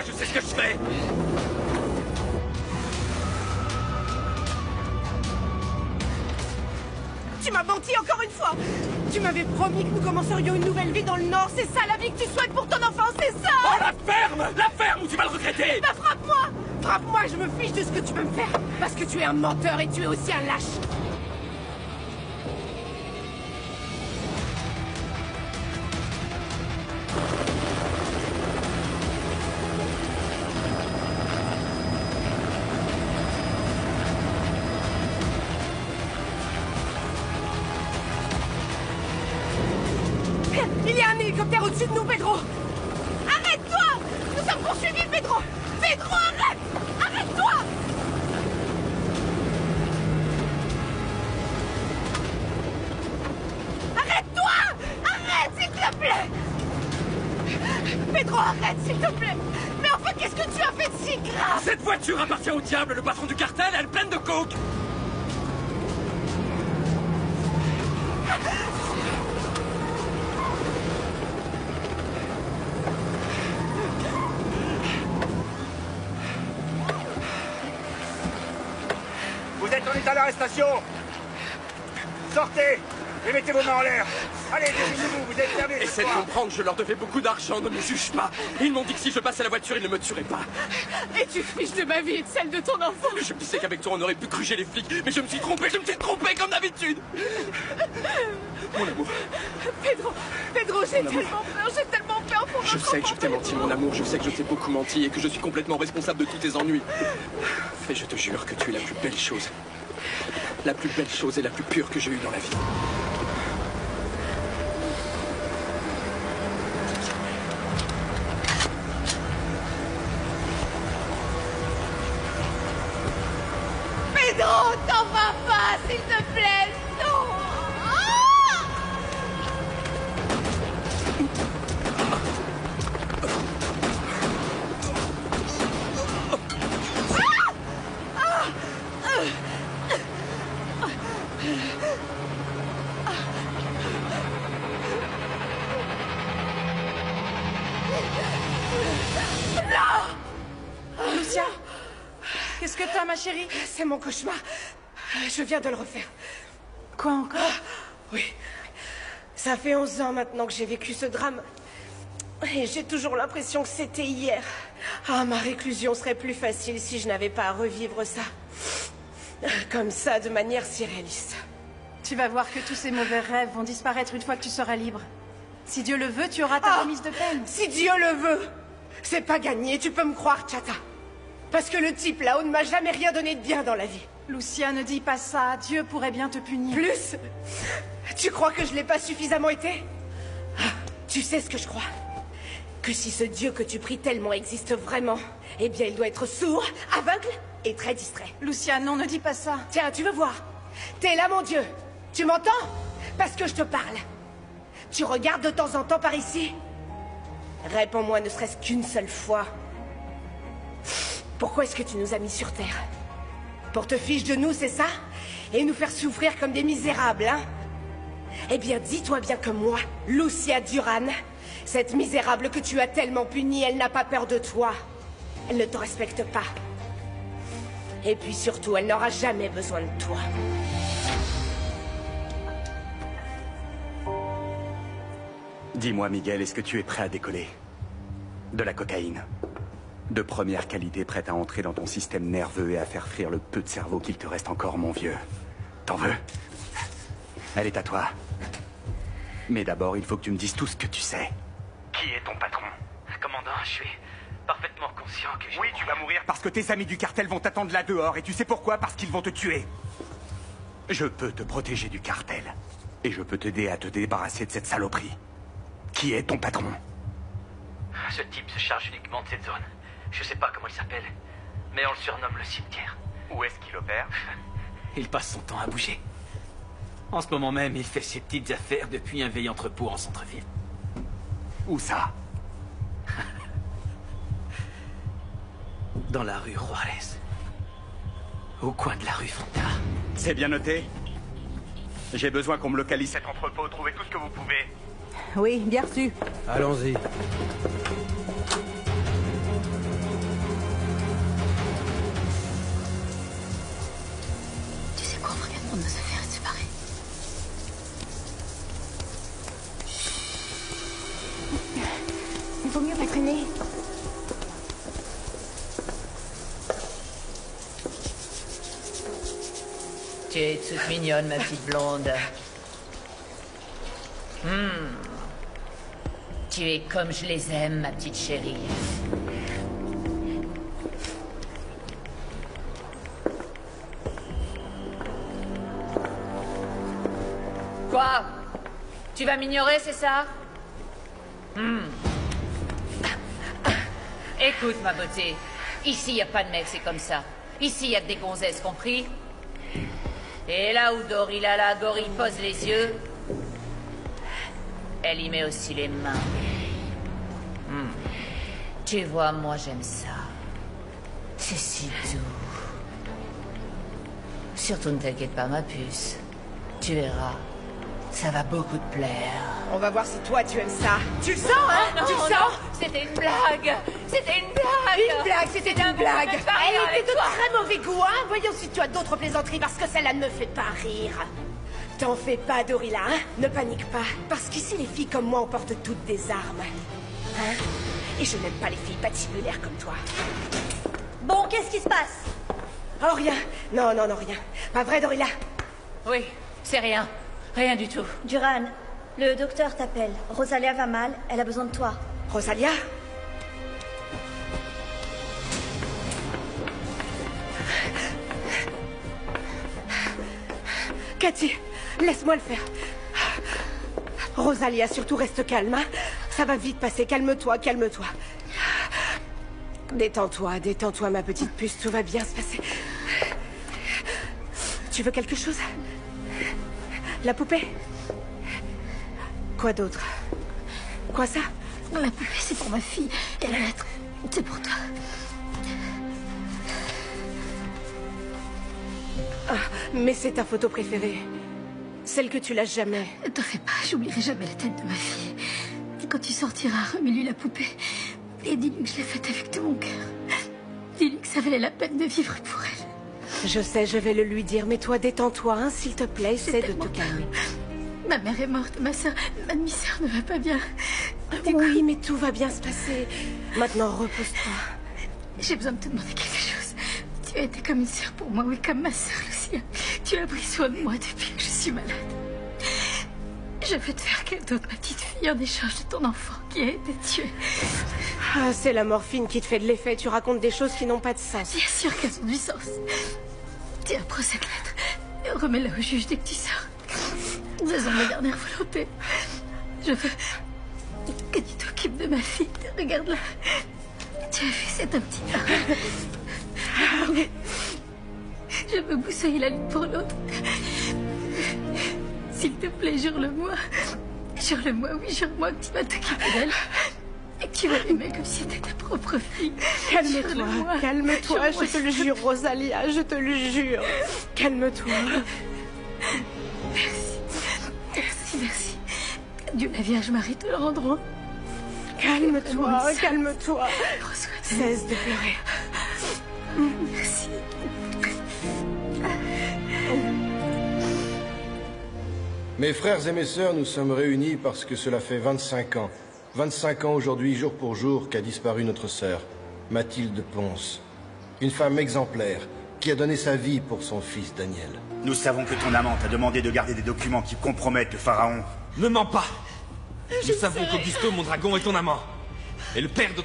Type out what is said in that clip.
je sais ce que je fais. Tu m'as menti encore une fois. Tu m'avais promis que nous commencerions une nouvelle vie dans le Nord. C'est ça la vie que tu souhaites pour ton enfant, c'est ça? Oh, la ferme! La ferme où tu vas le regretter! Bah frappe-moi! Frappe-moi, je me fiche de ce que tu peux me faire. Parce que tu es un menteur et tu es aussi un lâche. Il y a un hélicoptère au-dessus de nous, Pedro! Arrête-toi! Nous sommes poursuivis, Pedro! Pedro, arrête! Arrête-toi! Arrête-toi! Arrête, s'il te plaît! Pedro, arrête, s'il te plaît! Mais enfin, qu'est-ce que tu as fait de si grave? Cette voiture appartient au diable, le patron du cartel, elle est pleine de coke! Vous êtes en état d'arrestation. Sortez et mettez vos mains en l'air. Allez, dépêchez-vous, vous êtes fermés. Essaie de comprendre, je leur devais beaucoup d'argent, ne me juge pas. Ils m'ont dit que si je passais la voiture, ils ne me tueraient pas. Et tu fiches de ma vie et de celle de ton enfant. Je me disais qu'avec toi, on aurait pu gruger les flics, mais je me suis trompé comme d'habitude. Mon amour. Pedro, j'ai tellement peur pour Je notre sais que je enfant, t'ai menti, Pedro. mon amour, je sais que je t'ai beaucoup menti et que je suis complètement responsable de tous tes ennuis. Mais je te jure que tu es la plus belle chose. La plus belle chose et la plus pure que j'ai eue dans la vie. Pedro, t'en vas pas, s'il te plaît, non! Ah! Lucia, qu'est-ce que t'as, ma chérie? C'est mon cauchemar. Je viens de le refaire. Quoi encore? Oui. Ça fait 11 ans maintenant que j'ai vécu ce drame. Et j'ai toujours l'impression que c'était hier. Ah, ma réclusion serait plus facile si je n'avais pas à revivre ça. Comme ça, de manière si réaliste. Tu vas voir que tous ces mauvais rêves vont disparaître une fois que tu seras libre. Si Dieu le veut, tu auras ta remise de peine. Si Dieu le veut, c'est pas gagné, tu peux me croire, Chata. Parce que le type là-haut ne m'a jamais rien donné de bien dans la vie. Lucia, ne dis pas ça. Dieu pourrait bien te punir. Plus? Tu crois que je l'ai pas suffisamment été? Ah, tu sais ce que je crois? Que si ce Dieu que tu pries tellement existe vraiment, eh bien il doit être sourd, aveugle et très distrait. Lucia, non, ne dis pas ça. Tiens, tu veux voir? T'es là, mon Dieu. Tu m'entends? Parce que je te parle. Tu regardes de temps en temps par ici? Réponds-moi ne serait-ce qu'une seule fois. Pourquoi est-ce que tu nous as mis sur Terre? Pour te fiche de nous, c'est ça? Et nous faire souffrir comme des misérables, hein? Eh bien, dis-toi bien que moi, Lucia Duran, cette misérable que tu as tellement punie, elle n'a pas peur de toi. Elle ne te respecte pas. Et puis surtout, elle n'aura jamais besoin de toi. Dis-moi, Miguel, est-ce que tu es prêt à décoller? De la cocaïne. De première qualité, prête à entrer dans ton système nerveux et à faire frire le peu de cerveau qu'il te reste encore, mon vieux. T'en veux? Elle est à toi. Mais d'abord, il faut que tu me dises tout ce que tu sais. Qui est ton patron? Commandant, je suis parfaitement conscient que Oui, tu vas mourir parce que tes amis du cartel vont t'attendre là dehors. Et tu sais pourquoi? Parce qu'ils vont te tuer. Je peux te protéger du cartel. Et je peux t'aider à te débarrasser de cette saloperie. Qui est ton patron? Ce type se charge uniquement de cette zone. Je sais pas comment il s'appelle, mais on le surnomme le cimetière. Où est-ce qu'il opère? Il passe son temps à bouger. En ce moment même, il fait ses petites affaires depuis un vieil entrepôt en centre-ville. Où ça? Dans la rue Juarez. Au coin de la rue Fonta. C'est bien noté. J'ai besoin qu'on me localise cet entrepôt. Trouvez tout ce que vous pouvez. Oui, bien reçu. Allons-y. Tu es toute mignonne, ma petite blonde. Tu es comme je les aime, ma petite chérie. Quoi? Tu vas m'ignorer, c'est ça? Écoute, ma beauté. Ici, y a pas de mec, c'est comme ça. Ici, y a que des gonzesses, compris? Et là où Dorila la gorille pose les yeux, elle y met aussi les mains. Tu vois, moi j'aime ça. C'est si doux. Surtout ne t'inquiète pas, ma puce. Tu verras, ça va beaucoup te plaire. On va voir si toi tu aimes ça. Tu le sens, hein? Non, Tu le non, sens? c'était une blague. C'était une blague. Une blague, c'était une blague. Elle était avec de toi. très mauvais goût, hein? Voyons si tu as d'autres plaisanteries, parce que celle-là ne me fait pas rire. T'en fais pas, Dorila, hein? Ne panique pas. Parce qu'ici, les filles comme moi, on porte toutes des armes. Hein? Et je n'aime pas les filles patibulaires comme toi. Bon, qu'est-ce qui se passe? Oh, rien. Non, non, non, rien. Pas vrai, Dorila? Oui, c'est rien. Rien du tout. Duran, le docteur t'appelle. Rosalia va mal, elle a besoin de toi. Rosalia? Cathy, laisse-moi le faire. Rosalia, surtout reste calme, hein? Ça va vite passer, calme-toi, calme-toi. Détends-toi, ma petite puce, tout va bien se passer. Tu veux quelque chose? La poupée? Quoi d'autre? Quoi ça? La poupée, c'est pour ma fille. Et la lettre, c'est pour toi. Ah, mais c'est ta photo préférée. Celle que tu lâches jamais. Ne t'en fais pas, j'oublierai jamais la tête de ma fille. Quand tu sortiras, remets-lui la poupée. Et dis-lui que je l'ai faite avec tout mon cœur. Dis-lui que ça valait la peine de vivre pour elle. Je sais, je vais le lui dire, mais toi, détends-toi, hein, s'il te plaît, essaie de te calmer. Ma mère est morte, ma demi-sœur ne va pas bien. Oui, mais tout va bien se passer. Maintenant, repose-toi. J'ai besoin de te demander quelque chose. Tu as été comme une sœur pour moi, oui, comme ma sœur Lucia. Tu as pris soin de moi depuis que je suis malade. Je veux te faire cadeau de ma petite fille en échange de ton enfant qui a été tué. Ah, c'est la morphine qui te fait de l'effet. Tu racontes des choses qui n'ont pas de sens. Bien sûr qu'elles ont du sens. Tiens, prends cette lettre. Remets-la au juge dès que tu sors. Ce sont mes dernières volontés. Je veux que tu t'occupes de ma fille. Regarde-la. Tu as vu, c'est un petit pas. Je veux boussoyer la l'une pour l'autre. S'il te plaît, jure-le-moi. Jure-le-moi, oui, jure-moi que tu vas t'occuper d'elle. Et que tu vas l'aimer comme si c'était ta propre fille. Calme-toi, calme-toi, je te le jure, Rosalia, je te le jure. Calme-toi. Merci. Dieu la Vierge Marie te le rendront. Calme-toi, calme-toi. Reçois-toi. Cesse de pleurer. Merci. Mes frères et mes sœurs, nous sommes réunis parce que cela fait 25 ans. 25 ans aujourd'hui, jour pour jour, qu'a disparu notre sœur, Mathilde Ponce. Une femme exemplaire, qui a donné sa vie pour son fils Daniel. Nous savons que ton amant t'a demandé de garder des documents qui compromettent le pharaon. Ne mens pas. Nous savons qu'Augusto, mon dragon, est ton amant. Et le père de